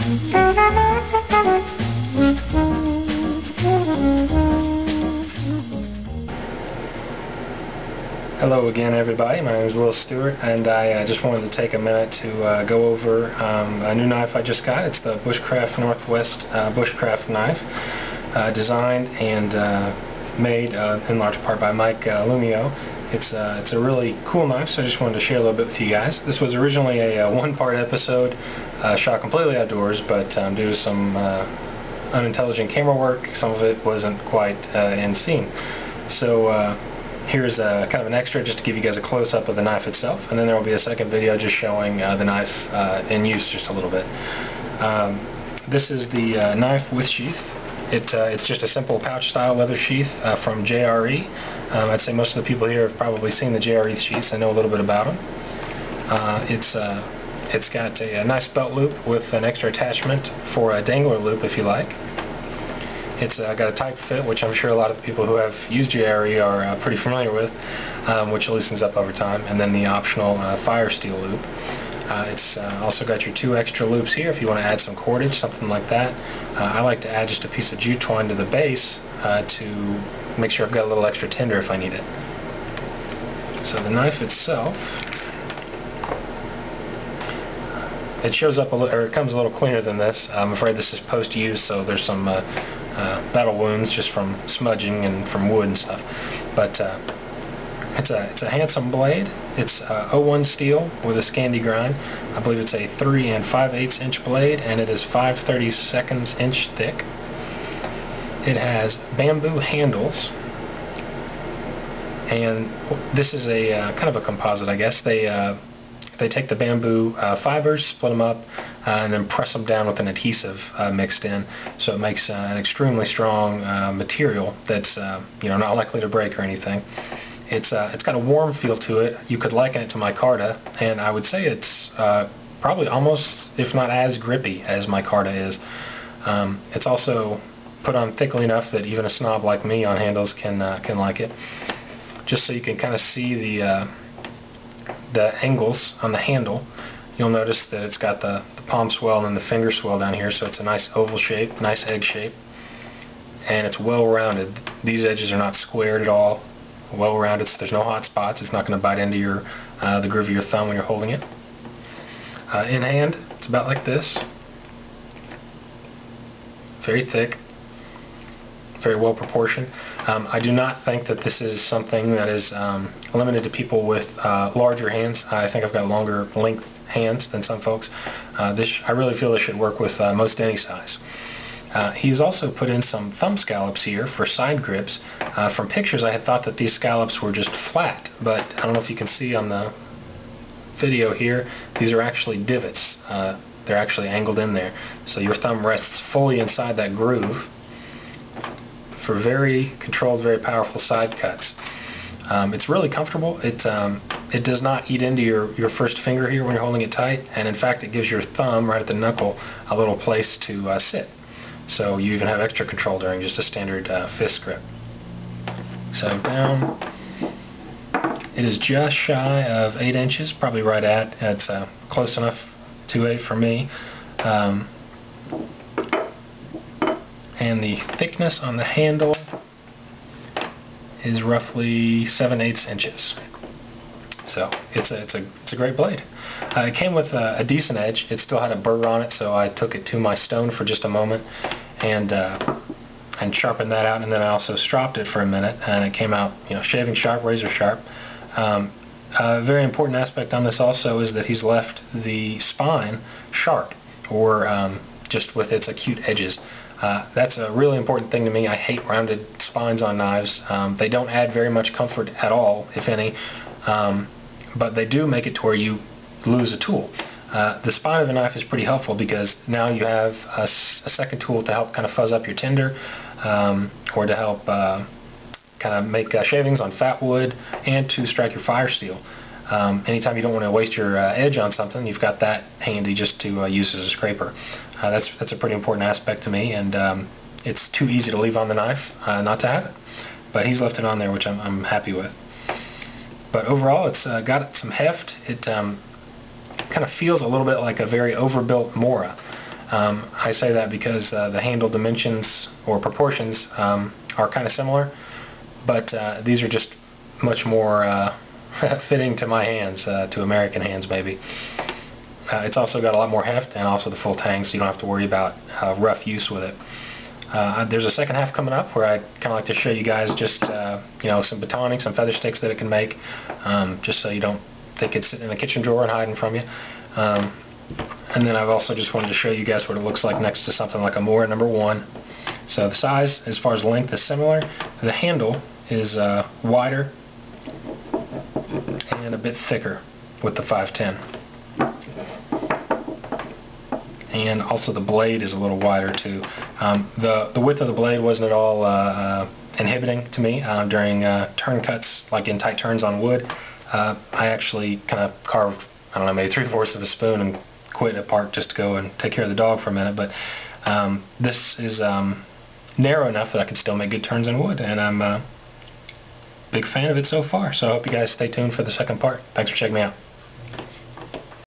Hello again, everybody. My name is Will Stewart, and I just wanted to take a minute to go over a new knife I just got. It's the Bushcraft Northwest Bushcraft knife, designed and made in large part by Mike Lumio. It's a really cool knife, so I just wanted to share a little bit with you guys. This was originally a one-part episode shot completely outdoors, but due to some unintelligent camera work, some of it wasn't quite in scene. So here's kind of an extra just to give you guys a close-up of the knife itself, and then there will be a second video just showing the knife in use just a little bit. This is the knife with sheath. It's just a simple pouch-style leather sheath from JRE. I'd say most of the people here have probably seen the JRE sheaths. I know a little bit about them. It's got a nice belt loop with an extra attachment for a dangler loop if you like. It's got a tight fit, which I'm sure a lot of the people who have used JRE are pretty familiar with, which loosens up over time, and then the optional fire steel loop. It's also got your two extra loops here if you want to add some cordage, something like that. I like to add just a piece of jute twine to the base to make sure I've got a little extra tender if I need it. So the knife itself, it shows up a little, or it comes a little cleaner than this. I'm afraid this is post-use, so there's some battle wounds just from smudging and from wood and stuff. But it's a handsome blade. It's 01 steel with a Scandi grind. I believe it's a 3 5/8 inch blade, and it is 5/32 inch thick. It has bamboo handles, and this is a kind of a composite, I guess. They take the bamboo fibers, split them up, and then press them down with an adhesive mixed in, so it makes an extremely strong material that's not likely to break or anything. It's got a warm feel to it. You could liken it to micarta, and I would say it's probably almost, if not as grippy as micarta is. It's also put on thickly enough that even a snob like me on handles can like it. Just so you can kind of see the angles on the handle, you'll notice that it's got the palm swell and the finger swell down here, so it's a nice oval shape, nice egg shape, and it's well rounded. These edges are not squared at all. Well rounded, so there's no hot spots. It's not going to bite into the groove of your thumb when you're holding it. In hand, it's about like this. Very thick, very well proportioned. I do not think that this is something that is limited to people with larger hands. I think I've got longer length hands than some folks. I really feel this should work with most any size. He's also put in some thumb scallops here for side grips. From pictures I had thought that these scallops were just flat, but I don't know if you can see on the video here, these are actually divots. They're actually angled in there, so your thumb rests fully inside that groove for very controlled, very powerful side cuts. It's really comfortable. It does not eat into your first finger here when you're holding it tight, and in fact it gives your thumb right at the knuckle a little place to sit. So you even have extra control during just a standard fist grip. So down, it is just shy of 8 inches, probably right at. It's close enough to 8 for me. And the thickness on the handle is roughly 7/8 inches. So it's a great blade. It came with a decent edge. It still had a burr on it, so I took it to my stone for just a moment and sharpened that out, and then I also stropped it for a minute, and it came out shaving sharp, razor sharp. A very important aspect on this also is that he's left the spine sharp, or just with its acute edges. That's a really important thing to me. I hate rounded spines on knives. They don't add very much comfort at all, if any, but they do make it to where you lose a tool. The spine of the knife is pretty helpful because now you have a second tool to help kind of fuzz up your tinder, or to help kind of make shavings on fat wood, and to strike your fire steel. Anytime you don't want to waste your edge on something, you've got that handy just to use as a scraper. That's a pretty important aspect to me, and it's too easy to leave on the knife not to have it. But he's left it on there, which I'm happy with. But overall, it's got some heft. It kind of feels a little bit like a very overbuilt Mora. I say that because the handle dimensions or proportions are kind of similar, but these are just much more fitting to my hands, to American hands maybe. It's also got a lot more heft and also the full tang, so you don't have to worry about rough use with it. There's a second half coming up where I'd kind of like to show you guys just some batoning, some feather sticks that it can make, just so you don't think it's in a kitchen drawer and hiding from you. And then I've also just wanted to show you guys what it looks like next to something like a Moore number 1. So the size, as far as length, is similar. The handle is wider and a bit thicker with the 510. And also the blade is a little wider too. The width of the blade wasn't at all inhibiting to me during turn cuts, like in tight turns on wood. I actually kind of carved, I don't know, maybe 3/4 of a spoon and quit a part just to go and take care of the dog for a minute. But this is narrow enough that I can still make good turns in wood, and I'm a big fan of it so far. So I hope you guys stay tuned for the second part. Thanks for checking me out.